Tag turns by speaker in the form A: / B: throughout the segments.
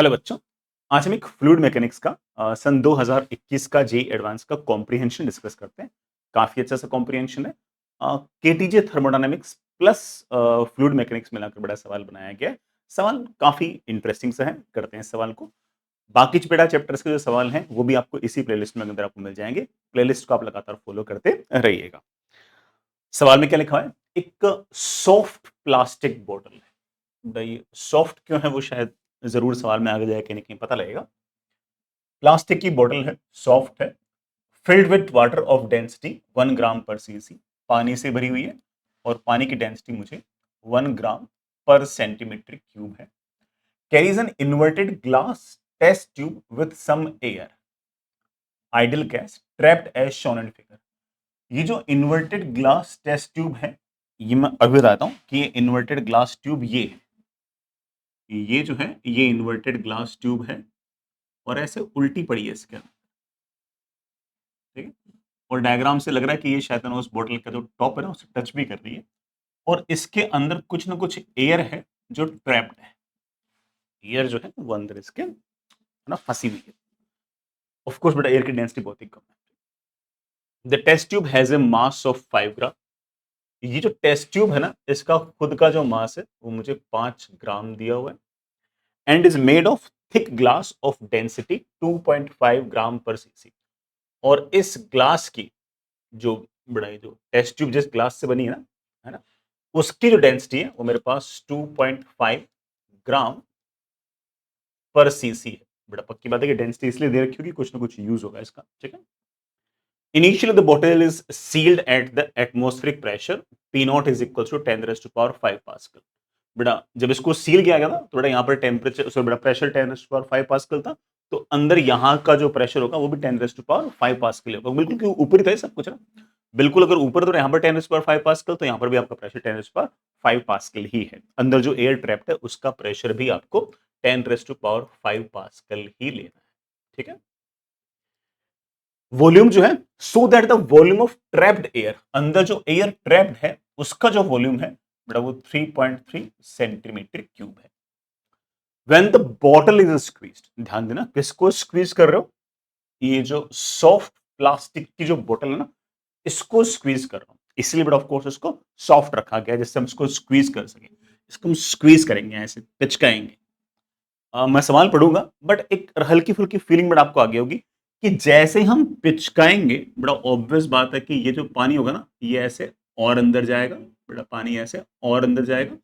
A: Hello बच्चों। आज हम एक फ्लूइड मैकेनिक्स का सन 2021 का जेईई एडवांस का कॉम्प्रिहेंशन डिस्कस करते हैं। काफी अच्छा सा कॉम्प्रिहेंशन है। केटीजे थर्मोडायनेमिक्स प्लस फ्लूइड मैकेनिक्स मिलाकर बड़ा सवाल बनाया गया है। सवाल काफी इंटरेस्टिंग सा है, करते हैं इस सवाल को। बाकी बेटा चैप्टर्स के जो सवाल हैं वो भी आपको इसी प्लेलिस्ट में अंदर आपको मिल जाएंगे। प्लेलिस्ट को आप लगातार फॉलो करते रहिएगा। सवाल में क्या लिखा है? एक सॉफ्ट प्लास्टिक बोतल है। भाई सॉफ्ट क्यों है वो शायद जरूर सवाल में आगे जाए कहीं ना कहीं पता लगेगा। प्लास्टिक की बोतल है, सॉफ्ट है, filled with water of density 1 gram per CC, पानी से भरी हुई है और पानी की डेंसिटी मुझे 1 ग्राम पर सेंटीमीटर क्यूब है। Carries an inverted glass test tube with some air, ideal gas trapped as shown in figure. ये जो इन्वर्टेड ग्लास टेस्ट ट्यूब है, ये मैं अभी बताता हूं कि ये इन्वर्टेड ग्लास ट्यूब ये है। ये जो है ये इन्वर्टेड ग्लास ट्यूब है और ऐसे उल्टी पड़ी है इसके अंदर, ठीक है। और डायग्राम से लग रहा है कि ये शायद ना उस बोतल का जो टॉप है ना उसे टच भी कर रही है और इसके अंदर कुछ ना कुछ एयर है जो ट्रैप्ड है। एयर जो है वो अंदर इसके है ना फंसी हुई है। ऑफ कोर्स बेटा एयर की डेंसिटी बहुत ही कम है। The test tube has a mass of 5 gram. ये जो टेस्ट ट्यूब है ना इसका खुद का जो मास है वो मुझे 5 ग्राम दिया हुआ है and is made of thick glass of density 2.5 gram per CC. और इस ग्लास की जो बड़ा जो टेस्ट ट्यूब जिस ग्लास से बनी है ना, उसकी जो डेंसिटी है वो मेरे पास 2.5 ग्राम पर सीसी है। बड़ा पक्की बात है कि डेंसिटी इसलिए दे रखी होगी, कुछ ना कुछ यूज होगा इसका, ठीक है। Initially the bottle is sealed at the atmospheric pressure P not is equal to 10⁵ pascal. बेटा जब इसको सील किया गया था तो बेटा यहाँ पर टेम्परेचर सॉरी बेटा प्रेशर 10⁵ पास्कल था, तो अंदर यहाँ का जो प्रेशर होगा वो भी 10⁵ पास्कल होगा। बिल्कुल क्यों ऊपर ही था सब कुछ ना, बिल्कुल अगर ऊपर तो यहाँ पर 10⁵ पास्कल तो यहाँ पर भी आपका प्रेशर 10⁵ पास्कल ही है। अंदर जो एयर ट्रैप्ड है उसका प्रेशर भी आपको 10⁵ पास्कल ही लेना है, ठीक है। वॉल्यूम जो है so that the volume of trapped air, अंदर जो एयर ट्रैप्ड है उसका जो वॉल्यूम है बेटा वो 3.3 सेंटीमीटर क्यूब है। When the bottle is squeezed, ध्यान देना किसको स्क्वीज कर रहे हो? ये जो सॉफ्ट प्लास्टिक की जो बोतल है ना इसको स्क्वीज कर रहा हूं, इसलिए बेटा ऑफ कोर्स इसको सॉफ्ट रखा गया जिससे हम इसको स्क्वीज कर सकें। इसको हम स्क्वीज करेंगे, ऐसे पिचकाएंगे। मैं सवाल पढ़ूंगा बट एक हल्की फुल्की फीलिंग बड़ा आपको आगे होगी कि जैसे हम पिचकाएंगे बड़ा ऑब्वियस बात है कि ये जो पानी होगा ना ये ऐसे और अंदर जाएगा, बेटा पानी ऐसे और अंदर जाएगा।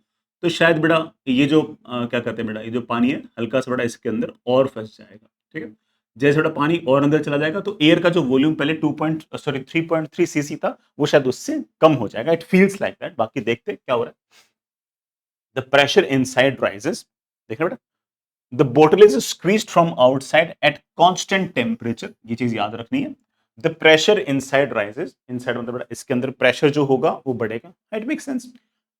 A: तो शायद बेटा ये जो क्या कहते हैं बेटा ये जो पानी है हल्का सा बड़ा इसके अंदर और फंस जाएगा, ठीक है। जैसे बड़ा पानी और अंदर चला जाएगा तो एयर का जो वॉल्यूम पहले 3.3 सीसी था वो शायद उससे कम हो जाएगा। It feels like that. बाकी देखते क्या हो रहा है। द प्रेशर इनसाइड राइजेस, देखना बेटा the bottle is squeezed from outside at constant temperature, ये चीज याद रखनी है। The pressure inside rises, inside मतलब इसके अंदर प्रेशर जो होगा वो बढ़ेगा। It make sense.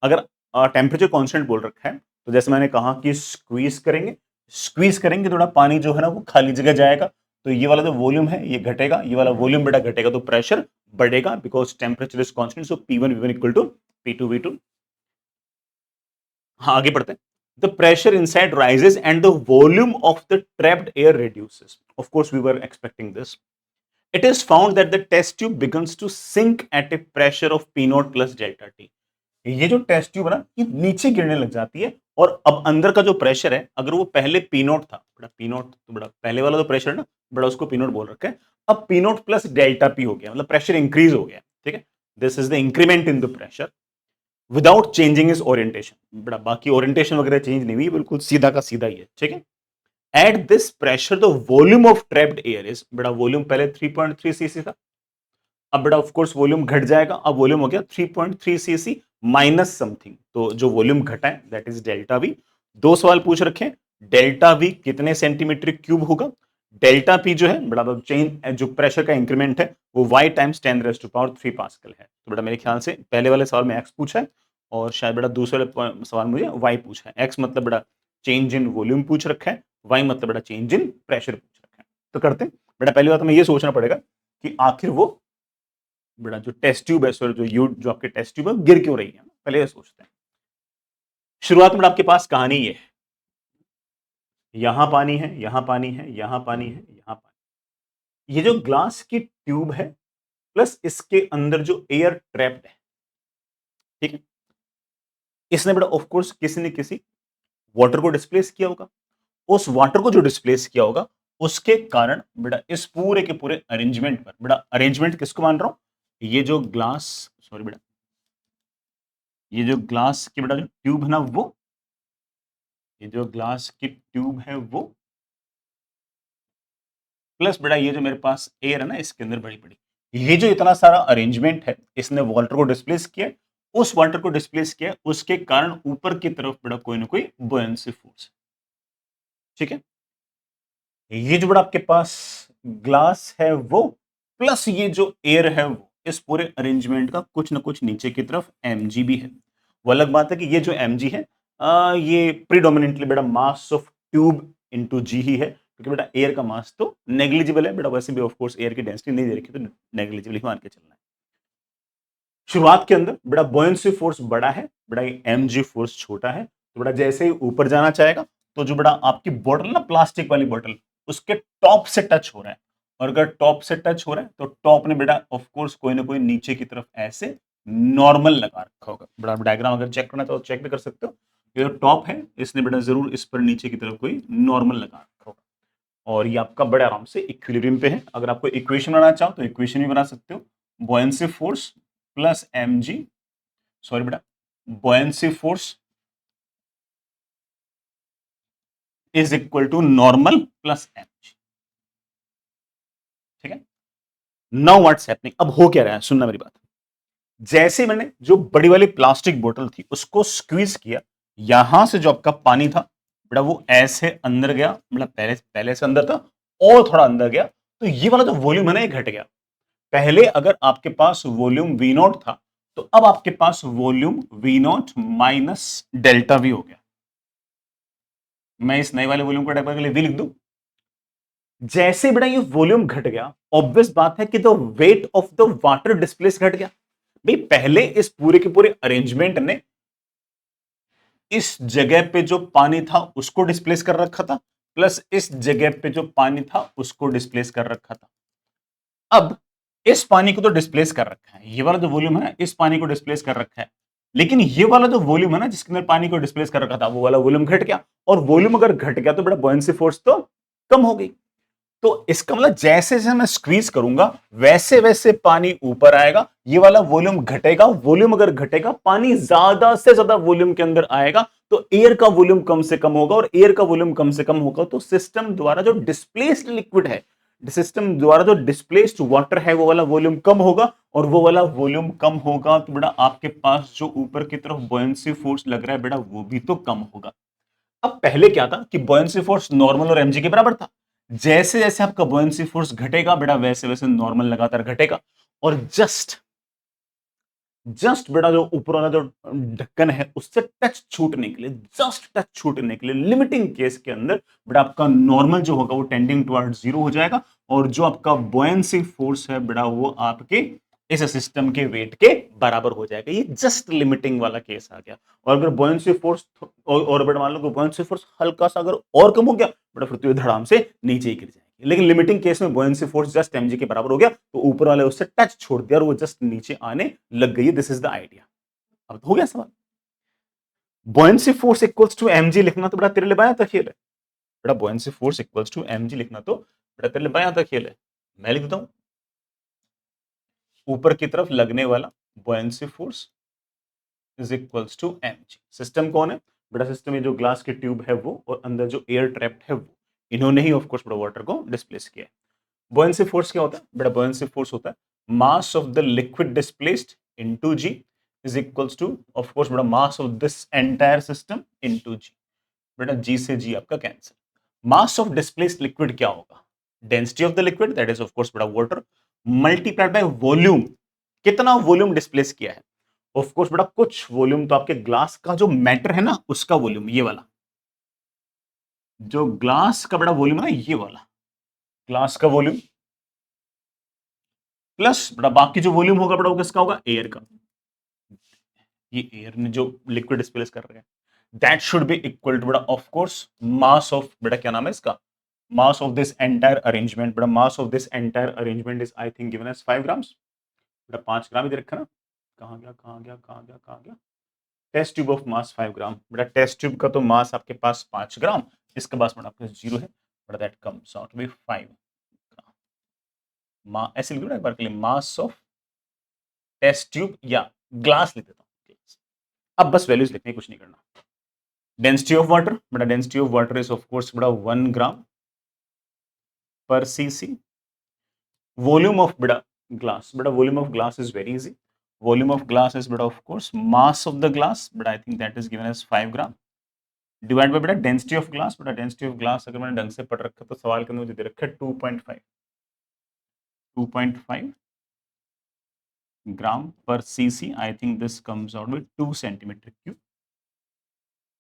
A: अगर टेम्परेचर कांस्टेंट बोल रखा है तो जैसे मैंने कहा कि स्क्वीज करेंगे, स्क्वीज करेंगे थोड़ा पानी जो है ना वो खाली जगह जाएगा, तो ये वाला जो वॉल्यूम है ये घटेगा, ये वाला वॉल्यूम बेटा घटेगा तो प्रेशर बढ़ेगा because temperature is constant. So P1 V1 equal to P2 V2। हाँ आगे बढ़ते हैं। The pressure inside rises and the volume of the trapped air reduces. Of course, we were expecting this. It is found that the test tube begins to sink at a pressure of P naught plus delta T. ये जो test tube है ना ये नीचे गिरने लग जाती है और अब अंदर का जो प्रेशर है अगर वो पहले पी नोट था, बड़ा पी नोट तो बड़ा पहले वाला जो प्रेशर है ना बड़ा उसको पी नोट बोल रखा है, अब P note plus delta P हो गया, मतलब प्रेशर इंक्रीज हो गया, ठीक है। This is the increment in the pressure without changing is orientation. बड़ा बाकी ओरिएंटेशन वगैरह चेंज नहीं हुई, बिल्कुल सीधा का सीधा ही है, ठीक है। At this pressure the volume of trapped air is, बड़ा वॉल्यूम पहले 3.3 सीसी था, अब बड़ा ऑफ कोर्स वॉल्यूम घट जाएगा, अब वॉल्यूम हो गया 3.3 सीसी माइनस समथिंग, तो जो वॉल्यूम घटा है दैट इज डेल्टा वी। दो सवाल पूछ रखे, डेल्टा वी कितने सेंटीमीटर क्यूब होगा, डेल्टा पी जो है बड़ा चेंज जो प्रेशर का इंक्रीमेंट है वो y टाइम्स 10⁻³ पास्कल है। तो बेटा मेरे ख्याल से पहले वाले सवाल में x पूछा है और शायद बेटा दूसरे वाले सवाल मुझे y पूछा है। x मतलब बेटा चेंज इन वॉल्यूम पूछ रखा है, y मतलब बेटा चेंज इन प्रेशर पूछ रखा है। तो करते हैं बेटा, पहली बात हमें ये सोचना पड़ेगा कि आखिर वो बेटा जो टेस्ट ट्यूब है सॉरी जो आपके टेस्ट ट्यूब है गिर क्यों रही है, पहले ये सोचते हैं। शुरुआत में आपके पास कहानी ये है, यहां पानी है, यहां पानी है, यहां पानी है, यहां पानी। ये जो ग्लास की ट्यूब है प्लस इसके अंदर जो एयर ट्रैप्ड है, ठीक है, इसने बेटा ऑफ कोर्स किसी न किसी वाटर को डिस्प्लेस किया होगा। उस वाटर को जो डिस्प्लेस किया होगा उसके कारण बेटा इस पूरे के पूरे अरेंजमेंट पर, बेटा अरेंजमेंट किसको मान रहा हूं, ये जो ग्लास, सॉरी बेटा, ये जो ग्लास की बेटा जो ट्यूब है ना वो, ये जो ग्लास की ट्यूब है वो, प्लस बेटा ये जो मेरे पास एयर है ना इसके अंदर बड़ी बड़ी, ये जो इतना सारा अरेंजमेंट है इसने वाटर को डिस्प्लेस किया। उस वाटर को डिस्प्लेस किया उसके कारण ऊपर की तरफ बेटा कोई ना कोई बुयंसी फोर्स, ठीक है। ये जो बड़ा आपके पास ग्लास है वो, प्लस ये जो एयर है वो, इस पूरे अरेंजमेंट का कुछ ना कुछ नीचे की तरफ mg भी है। वो अलग बात है कि ये जो mg है ये प्रीडोमिनेंटली बेटा मास ऑफ ट्यूब इनटू जी ही है, क्योंकि बेटा एयर का मास तो नेग्लिजिबल है बेटा, वैसे भी ऑफ कोर्स एयर की डेंसिटी नहीं दे रखी तो नेग्लिजिबल ही मान के चलना है। शुरुआत के अंदर बेटा बुयंसी फोर्स बड़ा है, बेटा mg फोर्स छोटा है, तो बेटा जैसे ही ऊपर जाना चाहेगा तो जो बेटा आपकी बोतल ना, प्लास्टिक वाली बोतल, उसके टॉप से टच हो रहा है, और अगर टॉप से टच हो रहा है तो टॉप ने बेटा ऑफ कोर्स कोई ना कोई नीचे की तरफ ऐसे नॉर्मल लगा रखा होगा। बेटा डायग्राम अगर चेक करना चाहो तो चेक भी कर सकते हो। ये जो टॉप है इसने बेटा जरूर इस पर नीचे की तरफ कोई नॉर्मल लगा रखा होगा, और ये आपका बड़े आराम से इक्विलिब्रियम पे है। अगर आपको इक्वेशन बनाना चाहो तो इक्वेशन भी बना सकते हो, buoyancy force plus mg, sorry बेटा, buoyancy force is equal to normal plus mg, ठीक है। नाउ व्हाट्स हैपनिंग, अब हो क्या रहा है, सुनना मेरी बात। जैसे मैंने जो बड़ी वाली प्लास्टिक बोतल थी उसको स्क्वीज किया, यहां से जो आपका पानी था बेटा वो ऐसे अंदर गया, मतलब पहले पहले से अंदर था और थोड़ा अंदर गया, तो ये वाला जो वॉल्यूम है ना ये घट गया। पहले अगर आपके पास वॉल्यूम वी नॉट था तो अब आपके पास volume V naught minus delta V हो गया। मैं इस नए वाले वॉल्यूम को टाइप करके लिए वी लिख दूं। जैसे बेटा ये वॉल्यूम घट गया, ऑब्वियस बात है कि the weight of the water displace घट गया। भाई पहले इस पूरे के पूरे अरेंजमेंट ने इस जगह पे जो पानी था उसको डिस्प्लेस कर रखा था, प्लस इस जगह पे जो पानी था उसको डिस्प्लेस कर रखा था। अब इस पानी को तो डिस्प्लेस कर रखा है, ये वाला जो वॉल्यूम है ना इस पानी को डिस्प्लेस कर रखा है, लेकिन ये वाला जो वॉल्यूम है ना जिसके अंदर पानी को डिस्प्लेस कर रखा था वो वाला वॉल्यूम घट गया, और वॉल्यूम अगर घट गया तो बेटा बुयंसी फोर्स तो कम हो गई। तो इसका मतलब जैसे जैसे मैं स्क्वीज करूंगा वैसे वैसे पानी ऊपर आएगा, ये वाला वॉल्यूम घटेगा, वॉल्यूम अगर घटेगा पानी ज्यादा से ज्यादा वॉल्यूम के अंदर आएगा, तो एयर का वॉल्यूम कम से कम होगा, और एयर का वॉल्यूम कम से कम होगा तो सिस्टम द्वारा जो डिस्प्लेस्ड लिक्विड है, सिस्टम द्वारा जो डिस्प्लेस्ड वाटर है वो वाला वॉल्यूम कम होगा, और वो वाला वॉल्यूम कम होगा तो बेटा आपके पास जो ऊपर की तरफ बुयंसी फोर्स लग रहा है बेटा वो भी तो कम होगा। अब पहले क्या था कि बुयंसी फोर्स नॉर्मल और mg के बराबर था, जैसे जैसे आपका बुयंसी फोर्स घटेगा बेटा वैसे वैसे नॉर्मल लगातार घटेगा, और जस्ट जस्ट बेटा जो ऊपर वाला जो ढक्कन है उससे टच छूटने के लिए, जस्ट टच छूटने के लिए लिमिटिंग केस के अंदर बेटा आपका नॉर्मल जो होगा वो टेंडिंग टुवर्ड जीरो हो जाएगा, और जो आपका बुयंसी फोर्स है बेटा वो आपके इस सिस्टम के वेट के बराबर हो जाएगा। ये जस्ट लिमिटिंग वाला केस आ गया। और अगर बुयंसी फोर्स और बेटा मान लो कि बुयंसी फोर्स हल्का सा अगर और कम हो गया बेटा फिर तो ये धड़ाम से नीचे ही गिर जाएगी, लेकिन लिमिटिंग केस में बुयंसी फोर्स जस्ट mg के बराबर हो गया तो ऊपर वाले उससे टच छोड़ दिया और वो जस्ट नीचे आने लग गई। This is the idea. अब तो हो गया सवाल। बुयंसी फोर्स इक्वल्स टू mg लिखना तो बेटा तेरे लिए बायां तक खेल है, बेटा बुयंसी फोर्स इक्वल्स टू mg लिखना तो बेटा तेरे लिए बायां तक खेल है। मैं लिख देता हूं ऊपर की तरफ लगने वाला buoyancy force is equals to mg। System कौन है बेटा, सिस्टम में जो ग्लास की ट्यूब है वो और अंदर जो एयर ट्रैप्ड है वो, इन्होंने ही ऑफ कोर्स बेटा वाटर को डिस्प्लेस किया है। बुयंसी फोर्स क्या होता है बेटा, बुयंसी फोर्स होता है mass of the liquid displaced into g is equals to of course बेटा mass of this entire system into g. बेटा जी से जी आपका cancel. Mass of displaced liquid क्या होगा, density of the liquid that is of course बेटा water multiplied by volume, कितना volume displace किया है। ऑफ कोर्स बेटा कुछ वॉल्यूम तो आपके ग्लास का जो मैटर है ना उसका वॉल्यूम, ये वाला जो ग्लास का बड़ा वॉल्यूम है ना ये वाला ग्लास का वॉल्यूम, प्लस बड़ा बाकी जो वॉल्यूम होगा बड़ा वो किसका होगा, एयर का। ये एयर ने जो लिक्विड डिस्प्लेस कर रहा है, that should be equal to बेटा ऑफ कोर्स मास ऑफ बेटा क्या नाम है इसका, mass of this entire arrangement. बेटा mass of this entire arrangement is I think given as 5 grams. बेटा 5 ग्राम इधर रखा ना, कहाँ गया कहाँ गया कहाँ गया कहाँ गया, टेस्ट ट्यूब ऑफ मास 5 ग्राम। बेटा टेस्ट ट्यूब का तो मास आपके पास 5 ग्राम, इसके पास बेटा आपके 0 है, बेटा दैट कम्स आउट बी 5 ग्राम। ऐसे लिख दो एक बार के लिए, मास ऑफ टेस्ट ट्यूब या ग्लास लिख देता हूँ। अब बस वैल्यूज लिखने कुछ नहीं करना। डेंसिटी ऑफ वाटर, बेटा density of water is of course बेटा 1 gram per cc. Volume of बेटा ग्लास, बेटा volume of glass is very easy, volume of glass is बेटा of course mass of the glass, बेटा I think that is given as 5 gram divide by बेटा density of glass. बेटा density of glass अगर मैंने ढंग से पढ़ रखा तो सवाल के अंदर मुझे दे रखा है 2.5 gram per cc. I think this comes out with 2 centimeter cube,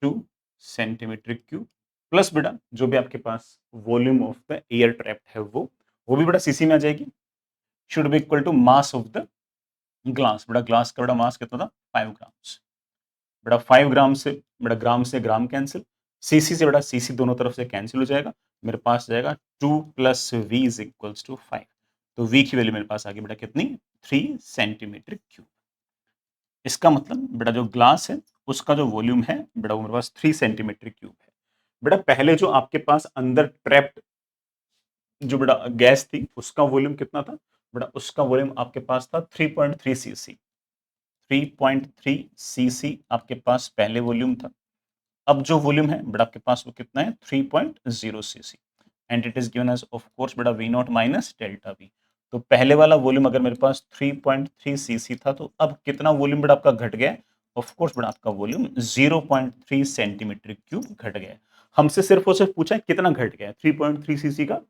A: 2 centimeter cube plus बेटा जो भी आपके पास volume of the air trapped है वो भी बेटा सीसी में आ जाएगी, should be equal to mass of the glass. बेटा ग्लास का बेटा मास कितना था 5 ग्राम्स। बेटा 5 ग्राम से बेटा ग्राम से ग्राम कैंसिल, सीसी से बेटा सीसी दोनों तरफ से कैंसिल हो जाएगा, मेरे पास जाएगा 2 plus V is equals to 5। तो वी की वैल्यू मेरे पास आ गई बेटा कितनी, 3 सेंटीमीटर क्यूब। इसका मतलब बेटा जो ग्लास है उसका जो वॉल्यूम है बेटा वो मेरे पास 3 सेंटीमीटर क्यूब है। बेटा पहले जो आपके पास अंदर ट्रैप्ड जो बेटा गैस थी उसका वॉल्यूम कितना था, बेटा उसका वॉल्यूम आपके पास था 3.3 सीसी। 3.3 सीसी आपके पास पहले वॉल्यूम था। अब जो वॉल्यूम है बेटा आपके पास वो कितना है 3.0 cc and it is given as of course बेटा V naught minus delta V. तो पहले वाला वॉल्यूम अगर मेरे पास 3.3 सीसी था तो अब कितना वॉल्यूम बेटा आपका घट गया, ऑफ कोर्स बेटा आपका वॉल्यूम 0.3 सेंटीमीटर क्यूब घट गया। हमसे सिर्फ और सिर्फ पूछा है कितना घट गया, 3.3 सीसी का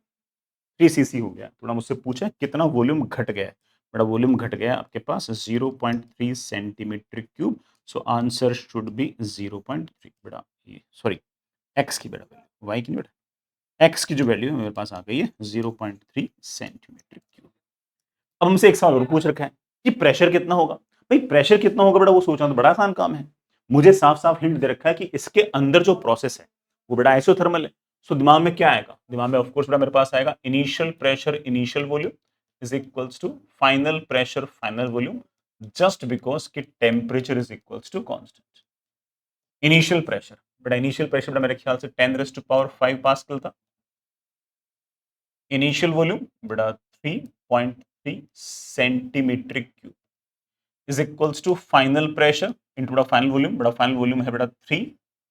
A: 3 सीसी हो गया। थोड़ा मुझसे पूछा है कितना वॉल्यूम घट गया है, बड़ा वॉल्यूम घट गया आपके पास 0.3 centimetre cube. So answer should be 0.3 बेटा, सॉरी एक्स की बेटा वैल्यू, वाई की नहीं बेटा, एक्स की जो वैल्यू है मेरे पास आ गई है 0.3 सेंटीमीटर क्यूब। अब हमसे एक सवाल और पूछ रखा है कि प्रेशर कितना होगा। भाई प्रेशर कितना होगा बेटा वो सोचना तो बड़ा आसान काम है, मुझे साफ साफ हिंट दे रखा है कि इसके अंदर जो प्रोसेस है वो बेटा आइसोथर्मल है। सो दिमाग में क्या आएगा, दिमाग में ऑफ कोर्स बेटा मेरे पास आएगा initial pressure initial volume is equals to final pressure final volume, just because कि temperature is equals to constant. Initial pressure बेटा, इनिशियल प्रेशर बेटा मेरे ख्याल से 10⁵ पास्कल था। इनिशियल वॉल्यूम बेटा 3.3 centimetre cube is equals to final pressure into बेटा final volume. बेटा फाइनल वॉल्यूम है बेटा 3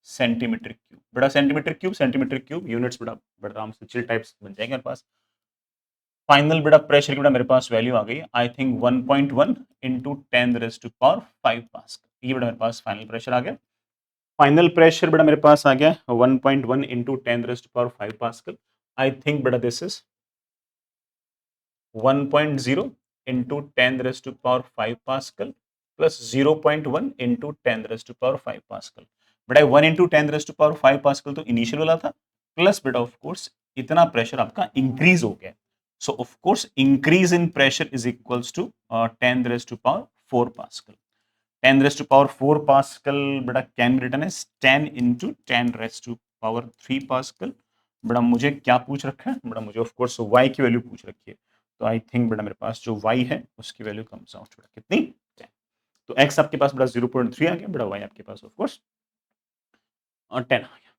A: सेंटीमीटर क्यूब। बेटा सेंटीमीटर क्यूब यूनिट्स बेटा बड़ा आराम से चिल टाइप्स बन जाएंगे मेरे पास। फाइनल बेटा प्रेशर की बेटा मेरे पास वैल्यू आ गई आई थिंक 1.1 इंटू 10⁵ पास्कल। ये बेटा मेरे पास फाइनल प्रेशर आ गया। फाइनल प्रेशर बेटा मेरे पास आ गया 1.1 इंटू 10⁵ पास्कल। आई थिंक बेटा this is 1.0 into 10⁵ pascal plus 0.1 into 10⁵ pascal. बेटा 1 into 10⁵ पास्कल तो इनिशियल वाला था, प्लस बेटा ऑफ कोर्स इतना प्रेशर आपका इंक्रीज हो गया। So of course increase in pressure is equals to 10⁴ pascal. 10⁴ pascal बेटा can be written as 10 into 10⁻³ pascal. बेटा मुझे क्या पूछ रखा है, बेटा मुझे ऑफ कोर्स y की वैल्यू पूछ रखी है। तो आई थिंक बेटा मेरे पास जो y है उसकी वैल्यू कम्स आउट बेटा कितनी 10। तो x आपके पास बेटा 0.3 आ गया, बेटा y आपके पास ऑफ कोर्स 10 आ गया।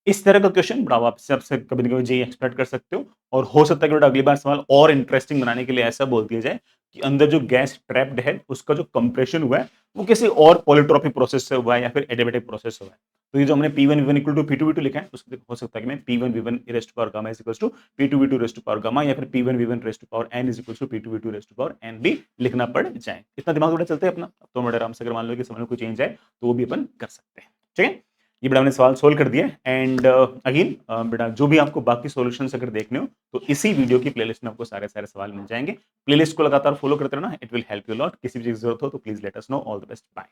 A: इस तरह का क्वेश्चन बेटा आप सबसे कभी ना कभी जी एक्सपेक्ट कर सकते हो, और हो सकता है कि बेटा अगली बार सवाल और इंटरेस्टिंग बनाने के लिए ऐसा बोल दिया जाए कि अंदर जो गैस ट्रैप्ड है उसका जो कंप्रेशन हुआ है वो किसी और पॉलीट्रॉपिक प्रोसेस से हुआ है या फिर एडियाबैटिक प्रोसेस से हुआ है। तो ये जो हमने P1 V1 equal to P2 V2 लिखा है उसको हो सकता है कि मैं P1 V1 raise to power gamma is equals to P2 V2 raise to power gamma या फिर P1 V1 raise to power n is equals to P2 V2 raise to power n भी लिखना पड़ जाए। इतना दिमाग थोड़ा चलते हैं अपना, तो बड़े आराम से अगर मान लो कि समय में कोई चेंज आए तो वो भी अपन कर सकते हैं। ठीक है, ये बेटा हमने सवाल सोल्व कर दिया एंड अगेन बेटा जो भी आपको बाकी सॉल्यूशंस अगर देखने हो तो इसी वीडियो की प्लेलिस्ट में आपको सारे सारे सवाल मिल जाएंगे। प्लेलिस्ट को लगातार फॉलो करते रहना, it will help you lot. किसी भी चीज की जरूरत हो तो please let us know. All the best, bye.